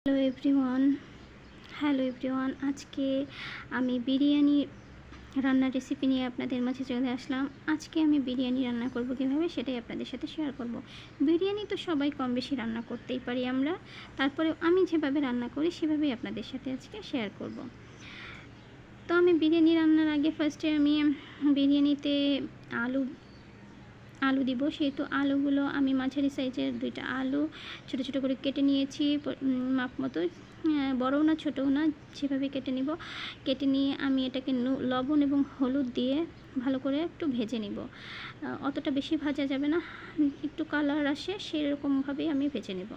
Hello everyone, আজকে আমি বিরিয়ানি রান্নার রেসিপি নিয়ে আপনাদের মাঝে চলে আসলাম। আজকে আমি বিরিয়ানি রান্না করব কীভাবে সেটাই আপনাদের সাথে শেয়ার করব। বিরিয়ানি তো সবাই কম বেশি রান্না করতেই পারি আমরা, তারপরে আমি যেভাবে রান্না করি সেভাবেই আপনাদের সাথে আজকে শেয়ার করব। তো আমি বিরিয়ানি রান্নার আগে ফার্স্টে আমি বিরিয়ানিতে আলু দিব, সেহেতু আলুগুলো আমি মাঝারি সাইজের 2টা আলু ছোটো ছোটো করে কেটে নিয়েছি মাপ মতো। বড়ও না ছোটও না, যেভাবে কেটে নিব। কেটে নিয়ে আমি এটাকে লবণ এবং হলুদ দিয়ে ভালো করে একটু ভেজে নিব। অতটা বেশি ভাজা যাবে না, একটু কালার আসে সেরকমভাবেই আমি ভেজে নেব।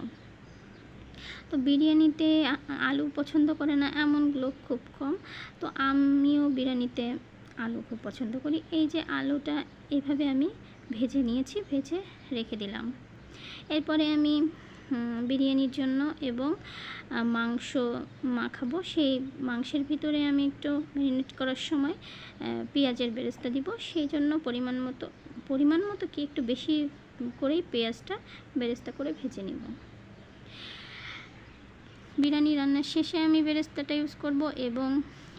তো বিরিয়ানিতে আলু পছন্দ করে না এমন লোক খুব কম, তো আমিও বিরিয়ানিতে আলু খুব পছন্দ করি। এই যে আলুটা এইভাবে আমি ভেজে নিয়েছি, ভেজে রেখে দিলাম। এরপরে আমি বিরিয়ানির জন্য এবং মাংস মাখাবো, সেই মাংসের ভিতরে আমি একটু ম্যারিনেট করার সময় পেঁয়াজের বেরেস্তা দিব। সেই জন্য পরিমাণ মতো কি একটু বেশি করেই পেঁয়াজটা বেরেস্তা করে ভেজে নিব। বিরিয়ানি রান্নার শেষে আমি বেরেস্তাটা ইউজ করব, এবং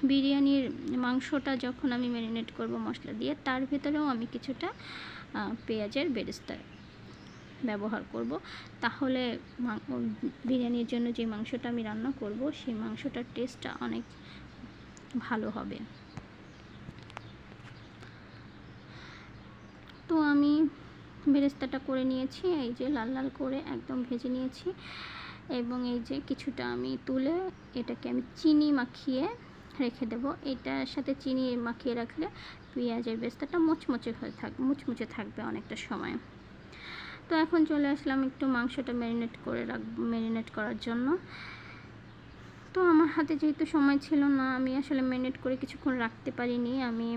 বিরিয়ানির মাংসটা যখন আমি ম্যারিনেট করব মশলা দিয়ে, তার ভেতরেও আমি কিছুটা পেঁয়াজের বেরেস্তা ব্যবহার করব। তাহলে বিরিয়ানির জন্য যে মাংসটা আমি রান্না করব সেই মাংসটার টেস্টটা অনেক ভালো হবে। তো আমি বেরেস্তাটা করে নিয়েছি, এই যে লাল লাল করে একদম ভেজে নিয়েছি, এবং এই যে কিছুটা আমি তুলে এটাকে আমি চিনি মাখিয়ে রেখে দেব। এটার সাথে চিনি মাখিয়ে রাখলে পেঁয়াজের বেরেস্তাটা মুচমুচে থাকবে অনেকটা সময়। তো এখন চলে আসলাম একটু মাংসটা ম্যারিনেট করার জন্য। তো আমার হাতে যেহেতু সময় ছিল না, আমি আসলে ম্যারিনেট করে কিছুক্ষণ রাখতে পারিনি, আমি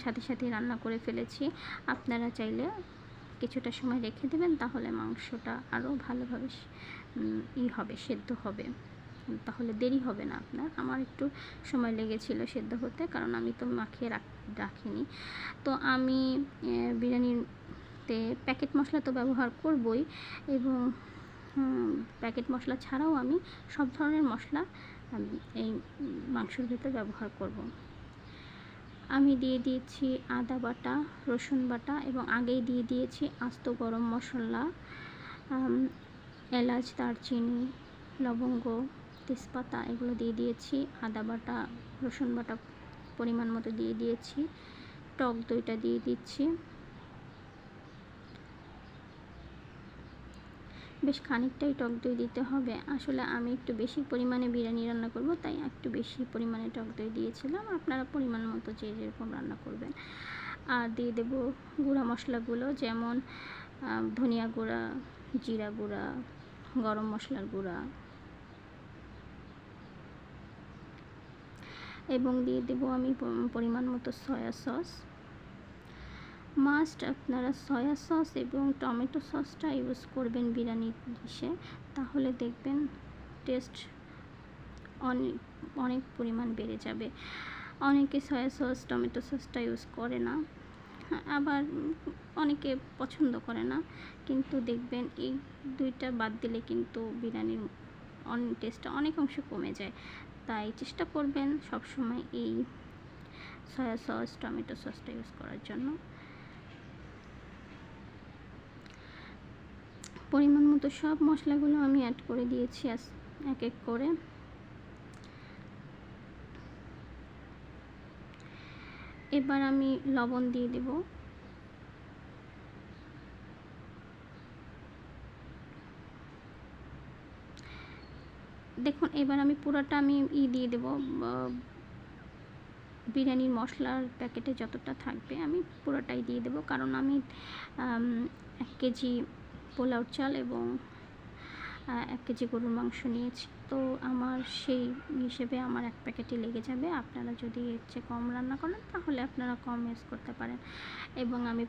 সাথে সাথেই রান্না করে ফেলেছি। আপনারা চাইলে কিছুটা সময় রেখে দেবেন, তাহলে মাংসটা আরও ভালোভাবে সেদ্ধ হবে, তাহলে দেরি হবে না আপনার। আমার একটু সময় লেগেছিল সেদ্ধ হতে, কারণ আমি তো মাখিয়ে রাখিনি। তো আমি বিরিয়ানিতে প্যাকেট মশলা তো ব্যবহার করবই, এবং প্যাকেট মশলা ছাড়াও আমি সব ধরনের মশলা এই মাংসের ভিতরে ব্যবহার করব। আমি দিয়ে দিয়েছি আদা বাটা, রসুন বাটা, এবং আগেই দিয়ে দিয়েছি আস্ত গরম মশলা, এলাচ, দারচিনি, লবঙ্গ, তেজপাতা, এগুলো দিয়ে দিয়েছি। আদা বাটা, রসুন বাটা পরিমাণ মতো দিয়ে দিয়েছি। টক দইটা দিয়ে দিচ্ছি, বেশ খানিকটাই টক দই দিতে হবে। আসলে আমি একটু বেশি পরিমাণে বিরিয়ানি রান্না করব, তাই একটু বেশি পরিমাণে টক দই দিয়েছিলাম। আপনারা পরিমাণ মতো যে যেরকম রান্না করবেন। আর দিয়ে দেব গুঁড়া মশলাগুলো, যেমন ধনিয়া গুঁড়া, জিরা গুঁড়া, গরম মশলার গুঁড়া, এবং দিয়ে দেব আমি পরিমাণ মতো সয়া সস। মাস্ট আপনারা সয়া সস এবং টমেটো সসটা ইউজ করবেন বিরিয়ানি ডিশে, তাহলে দেখবেন টেস্ট অনেক পরিমাণ বেড়ে যাবে। অনেকে সয়া সস টমেটো সসটা ইউজ করে না, আবার অনেকে পছন্দ করে না, কিন্তু দেখবেন এই দুইটা বাদ দিলে কিন্তু বিরিয়ানির টেস্টটা অনেক অংশ কমে যায়। তাই চেষ্টা করবেন সবসময় এই সয়া সস টমেটো সসটা ইউজ করার জন্য। পরিমাণ মতো সব মশলাগুলো আমি অ্যাড করে দিয়েছি এক এক করে। এবার আমি লবণ দিয়ে দেব। দেখুন, এবার আমি পুরোটা আমি দিয়ে দেব, বিরিয়ানির মশলার প্যাকেটে যতটা থাকবে আমি পুরোটাই দিয়ে দেব, কারণ আমি 1 কেজি পোলাও চাল এবং 1 কেজি গরুর মাংস নিয়েছি। তো আমার সেই হিসেবে আমার 1 প্যাকেটই লেগে যাবে। আপনারা যদি এর চেয়ে কম রান্না করেন তাহলে আপনারা কম ইউজ করতে পারেন। এবং আমি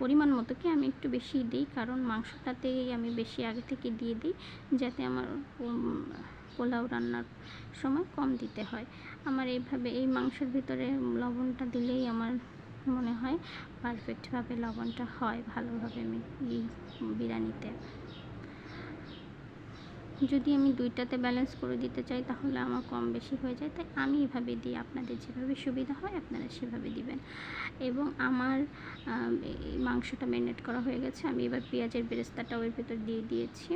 পরিমাণ মতো কি আমি একটু বেশি দিই, কারণ মাংসটাতেই আমি বেশি আগে থেকে দিয়ে দিই, যাতে আমার পোলাও রান্নার সময় কম দিতে হয়। আমার এইভাবে এই মাংসের ভিতরে লবণটা দিলেই আমার মনে হয় পারফেক্টভাবে লবণটা হয় ভালোভাবে এই বিরিয়ানিতে। যদি আমি দুইটাতে ব্যালেন্স করে দিতে চাই তাহলে আমার কম বেশি হয়ে যায়, তাই আমি এভাবে দিই। আপনাদের যেভাবে সুবিধা হয় আপনারা সেভাবে দিবেন। এবং আমার এই মাংসটা ম্যারিনেট করা হয়ে গেছে। আমি এবার পেঁয়াজের বেরেস্তাটাও এর ভেতর দিয়ে দিয়েছি।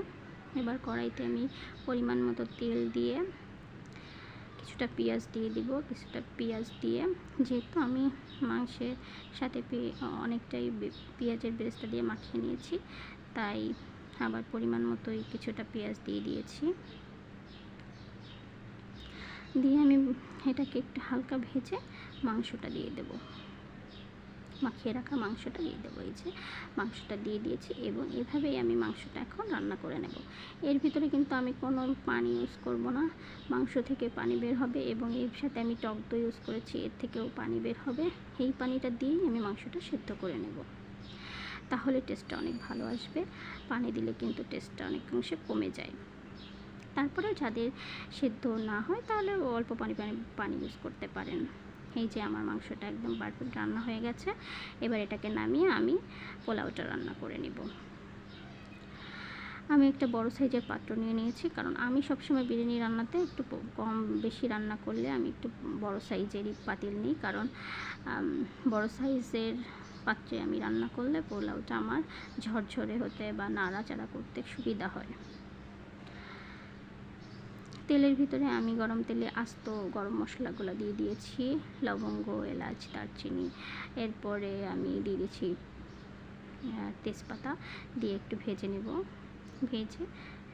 এবার কড়াইতে আমি পরিমাণ মতো তেল দিয়ে কিছুটা পেঁয়াজ দিয়ে দিব। কিছুটা পেঁয়াজ দিয়ে, যেহেতু আমি মাংসের সাথে অনেকটাই পেঁয়াজের বেরেস্তা দিয়ে মাখিয়ে নিয়েছি, তাই আবার পরিমাণ মতোই কিছুটা পেঁয়াজ দিয়ে দিয়েছি। দিয়ে আমি এটাকে একটু হালকা ভেজে মাংসটা দিয়ে দেব, মাখিয়ে রাখা মাংসটা দিয়ে দেবো। এই যে মাংসটা দিয়ে দিয়েছি এবং এভাবেই আমি মাংসটা এখন রান্না করে নেব। এর ভিতরে কিন্তু আমি কোনো পানি ইউজ করব না, মাংস থেকে পানি বের হবে এবং এর সাথে আমি টক দই ইউজ করেছি, এর থেকেও পানি বের হবে। এই পানিটা দিয়েই আমি মাংসটা সেদ্ধ করে নেব, তাহলে টেস্টটা অনেক ভালো আসবে। পানি দিলে কিন্তু টেস্টটা অনেকাংশে কমে যায়। তারপরে যাদের সেদ্ধ না হয় তাহলে অল্প পানি ইউজ করতে পারেন। এই যে আমার মাংসটা একদম পারফেক্ট রান্না হয়ে গেছে। এবার এটাকে নামিয়ে আমি পোলাওটা রান্না করে নেব। আমি একটা বড় সাইজের পাত্র নিয়ে নিয়েছি, কারণ আমি সবসময় বিরিয়ানি রান্নাতে একটু কম বেশি রান্না করলে আমি একটু বড় সাইজেরই পাতিল নিই, কারণ বড় সাইজের পাত্রে আমি রান্না করলে পোলাওটা আমার ঝরঝরে হতে বা নাড়াচাড়া করতে সুবিধা হয়। তেলের ভিতরে আমি গরম তেলে আস্ত গরম মশলাগুলো দিয়ে দিয়েছি, লবঙ্গ, এলাচ, দারচিনি। এরপরে আমি দিয়ে দিয়েছি তেজপাতা, দিয়ে একটু ভেজে নেব। ভেজে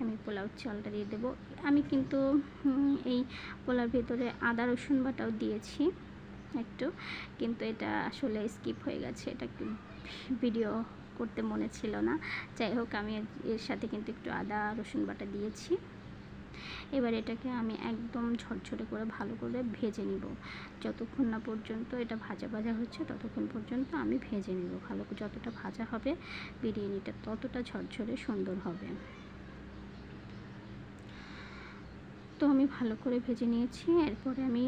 আমি পোলাও চালটা দিয়ে দেবো। আমি কিন্তু এই পোলাওর ভিতরে আদা রসুন বাটাও দিয়েছি একটু, কিন্তু এটা আসলে স্কিপ হয়ে গেছে, এটা একটু ভিডিও করতে মনে ছিল না। যাই হোক, আমি এর সাথে কিন্তু একটু আদা রসুন বাটা দিয়েছি। এবার এটাকে আমি একদম ঝরঝরে করে ভালো করে ভেজে নিব। যতক্ষণ না পর্যন্ত এটা ভাজা ভাজা হচ্ছে ততক্ষণ পর্যন্ত আমি ভেজে নিব। ভালো করে যতটা ভাজা হবে বিরিয়ানিটা ততটা ঝরঝরে সুন্দর হবে। তো আমি ভালো করে ভেজে নিয়েছি। এরপরে আমি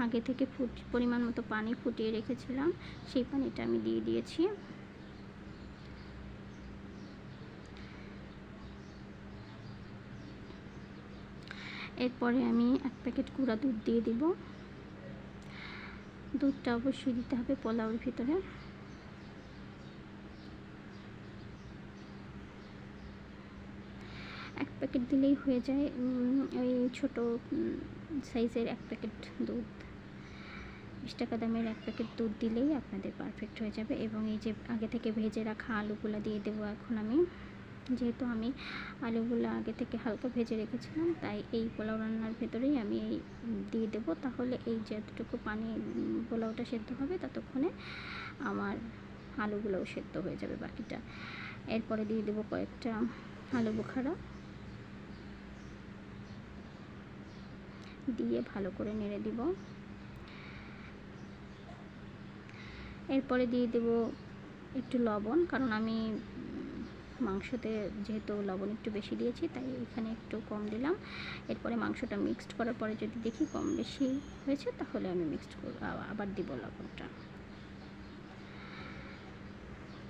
আগে থেকে পরিমাণ মতো পানি ফুটিয়ে রেখেছিলাম, সেই পানিটা আমি দিয়ে দিয়েছি। এরপরে আমি 1 প্যাকেট গুঁড়া দুধ দিয়ে দিব। দুধটা অবশ্যই দিতে হবে পোলাওর ভিতরে। এক প্যাকেট দিলেই হয়ে যায়। ওই ছোট সাইজের 1 প্যাকেট দুধ, 20 টাকা দামের 1 প্যাকেট দুধ দিলেই আপনাদের পারফেক্ট হয়ে যাবে। এবং এই যে আগে থেকে ভেজে রাখা আলুগুলো দিয়ে দেবো এখন আমি। যেহেতু আমি আলুগুলো আগে থেকে হালকা ভেজে রেখেছিলাম, তাই এই পোলাও রান্নার ভেতরেই আমি এই দিয়ে দেবো। তাহলে এই যতটুকু পানি পোলাওটা সেদ্ধ হবে ততক্ষণে আমার আলুগুলোও সেদ্ধ হয়ে যাবে বাকিটা। এরপরে দিয়ে দেবো কয়েকটা আলু বোখারা, দিয়ে ভালো করে নেড়ে দিব। এরপরে দিয়ে দেব একটু লবণ, কারণ আমি মাংসতে যেহেতু লবণ একটু বেশি দিয়েছি তাই এখানে একটু কম দিলাম। এরপরে মাংসটা মিক্সড করার পরে যদি দেখি কম বেশি হয়েছে তাহলে আমি আবার দিব লবণটা।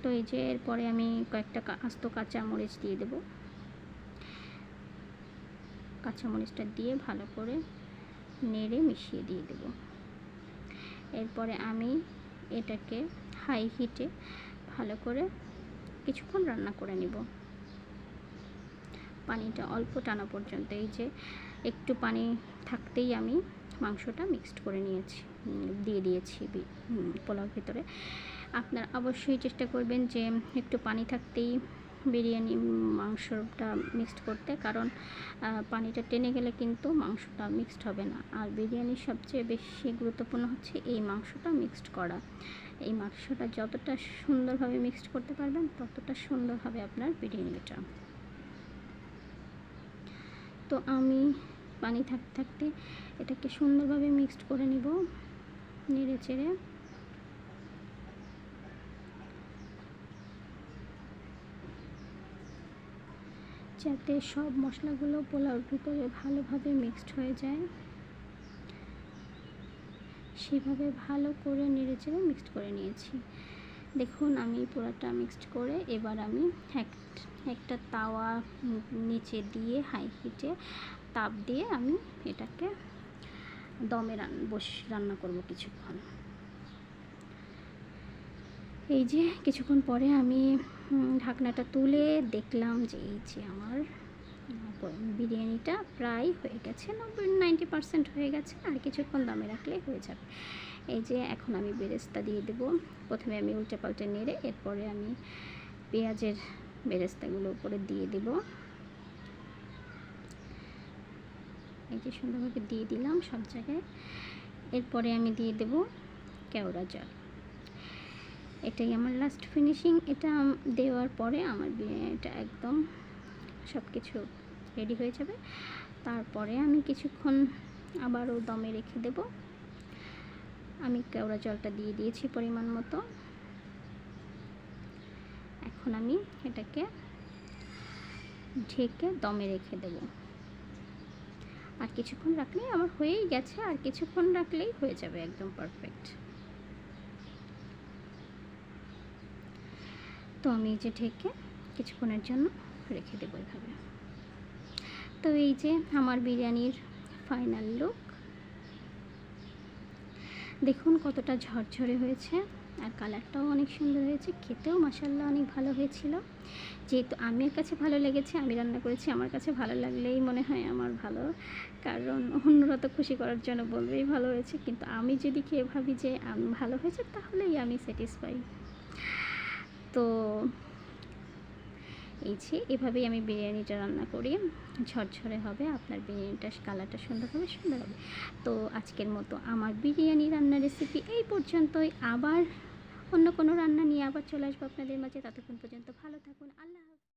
তো এই যে এরপরে আমি কয়েকটা আস্ত কাঁচামরিচ দিয়ে দেব। কাঁচামরিচটা দিয়ে ভালো করে নেড়ে মিশিয়ে দিয়ে দেব। এরপরে আমি এটাকে হাই হিটে ভালো করে কিছুক্ষণ রান্না করে নিব, পানিটা অল্প টানা পর্যন্ত। এই যে একটু পানি থাকতেই আমি মাংসটা মিক্সড করে দিয়ে দিয়েছি পোলাওর ভিতরে। আপনারা অবশ্যই চেষ্টা করবেন যে একটু পানি থাকতেই বিরিয়ানি মাংসটা মিক্সড করতে, কারণ পানিটা টেনে গেলে কিন্তু মাংসটা মিক্সড হবে না। আর বিরিয়ানির সবচেয়ে বেশি গুরুত্বপূর্ণ হচ্ছে এই মাংসটা মিক্সড করা। এই মাংসটা যতটা সুন্দরভাবে মিক্সড করতে পারবেন ততটা সুন্দর হবে আপনার বিরিয়ানিটা। তো আমি পানি থাকতে থাকতে এটাকে সুন্দরভাবে মিক্সড করে নিব নেড়ে চেড়ে। যাতে সব মশলাগুলো পোলাওর ভিতরে ভালোভাবে মিক্সড হয়ে যায়, সেভাবে ভালো করে নেড়ে চেড়ে মিক্সড করে নিয়েছি। দেখুন আমি পুরোটা মিক্সড করে এবার আমি একটা তাওয়া নিচে দিয়ে হাই হিটে তাপ দিয়ে আমি এটাকে দমে রান্না করব কিছুক্ষণ। এই যে কিছুক্ষণ পরে আমি ঢাকনাটা তুলে দেখলাম যে এই যে আমার বিরিয়ানিটা প্রায় হয়ে গেছে, 90% হয়ে গেছে, আর কিছুক্ষণ দমে রাখলে হয়ে যাবে। এই যে এখন আমি বেরেস্তা দিয়ে দেব। প্রথমে আমি উল্টে পাল্টে নেড়ে এরপরে আমি পেঁয়াজের বেরেস্তাগুলো উপরে দিয়ে দেব। এই যে সুন্দরভাবে দিয়ে দিলাম সব জায়গায়। এরপরে আমি দিয়ে দেব কেওড়া জল। এটাই আমার লাস্ট ফিনিশিং। এটা দেওয়ার পরে আমার বিরিয়ানিটা একদম সব কিছু রেডি হয়ে যাবে। তারপরে আমি কিছুক্ষণ আবারও দমে রেখে দেব। আমি কেওড়া জলটা দিয়ে দিয়েছি পরিমাণ মতো। এখন আমি এটাকে ঢেকে দমে রেখে দেব। আর কিছুক্ষণ রাখলেই আমার হয়েই গেছে, আর কিছুক্ষণ রাখলেই হয়ে যাবে একদম পারফেক্ট। তো আমি যে ঢেকে কিছুক্ষণের জন্য রেখে দেবো এভাবে। তো এই যে আমার বিরিয়ানির ফাইনাল লুক, দেখুন কতটা ঝরঝরে হয়েছে, আর কালারটাও অনেক সুন্দর হয়েছে, খেতেও মাশাআল্লাহ অনেক ভালো হয়েছিল। যেহেতু আমার কাছে ভালো লেগেছে, আমি রান্না করেছি, আমার কাছে ভালো লাগলেই মনে হয় আমার ভালো, কারণ অন্যরা তো খুশি করার জন্য বলবেই ভালো হয়েছে, কিন্তু আমি যদি খেয়ে ভাবি যে ভালো হয়েছে তাহলেই আমি স্যাটিসফাই। তো এই যে এভাবেই আমি বিরিয়ানিটা রান্না করি, ঝরঝরে হবে, আপনার বিরিয়ানিটা কালারটা সুন্দর হবে। তো আজকের মতো আমার বিরিয়ানি রান্নার রেসিপি এই পর্যন্তই। আবার অন্য কোনো রান্না নিয়ে আবার চলে আসবো আপনাদের মাঝে। ততক্ষণ পর্যন্ত ভালো থাকুন। আল্লাহ।